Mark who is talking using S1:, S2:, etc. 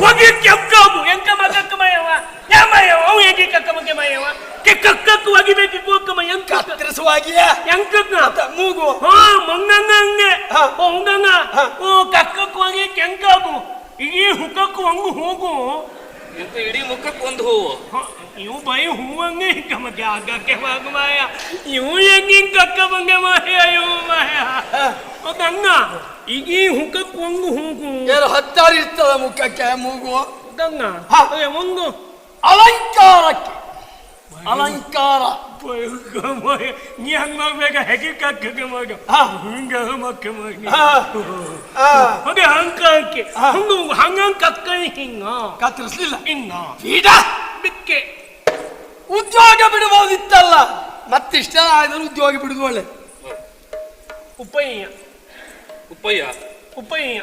S1: ಹೋಗಿ ಕೆಂಕಾಬು ಎಂಕ ಮಗಕ್ಕ ಮಯವ ಯಾಮಯವ ಅವು ಹೇಗೆ ಕಕ್ಕ ಮಗ್ಗೆ ಮಯವ ಕಕ್ಕಕ್ಕೆ ಒಗಿಬೇಕು ಕೋಕ್ಕಮ್ಮ ಎಂಕ
S2: ಕತ್ತರಿಸುವಾಗಿಯೇ
S1: ಎಂಕಕ್ಕ
S2: ಮೂಗು
S1: ಹಾ ಮಂಗಂಗ ಹಂಗೆ ಹೊಂಗಂಗ ಓ ಕಕ್ಕಕ್ಕೆ ಹೋಗಿ ಕೆಂಕಾಬು ಈ ಹುಕ್ಕಕ್ಕೆ ಹಂಗು ಹೋಗು
S3: ಎಂತ ಇಡೀ ಮುಖಕ್ಕೆ ಒಂದು ಹೂವು
S1: ಇವು ಬೈ ಹೂವಂಗೆ ಹಿಂಗ ಮತ್ತೆ ಆಗಕ್ಕೆ ಮಗ ಮಾಯ ಇವು ಹೆಂಗೆ ಕಕ್ಕ ಮಂಗೆ ಮಾಯ ಇವು ಮಾಯ ಗಂಗ ಈಗ ಈ ಹುಕ್ಕಕ್ಕೆ ಹಂಗು ಹೋಗು
S2: ಏನು ಹತ್ತಾರು ಇರ್ತದ ಮುಖಕ್ಕೆ ಮೂಗು
S1: ಗಂಗ ಒಂದು
S2: ಅಲಂಕಾರಕ್ಕೆ ಅಲಂಕಾರ
S1: ನೀ ಹಂಗ ಮಾಡ್ಬೇಕ ಹೆಗೆ ಕಕ್ಕ ಮಗ ಹಿಂಗ ಮಕ್ಕ ಮಗ ಹಾಗೆ ಹಂಕಕ್ಕೆ ಹಂಗ ಹಂಗ ಕಕ್ಕ ಹಿಂಗ
S2: ಕತ್ತರಿಸ್ಲಿಲ್ಲ
S1: ಇನ್ನ
S2: ಬೀಡ
S1: ಬಿಕ್ಕೆ
S2: ಉದ್ಯೋಗ ಬಿಡಬಹುದಿತ್ತಲ್ಲ ಮತ್ತಿಷ್ಟ ಆದರೂ ಉದ್ಯೋಗ ಬಿಡುದು ಒಳ್ಳೆ
S1: ಉಪಯ್ಯ
S3: ಉಪ್ಪಯ್ಯ
S1: ಉಪಯ್ಯ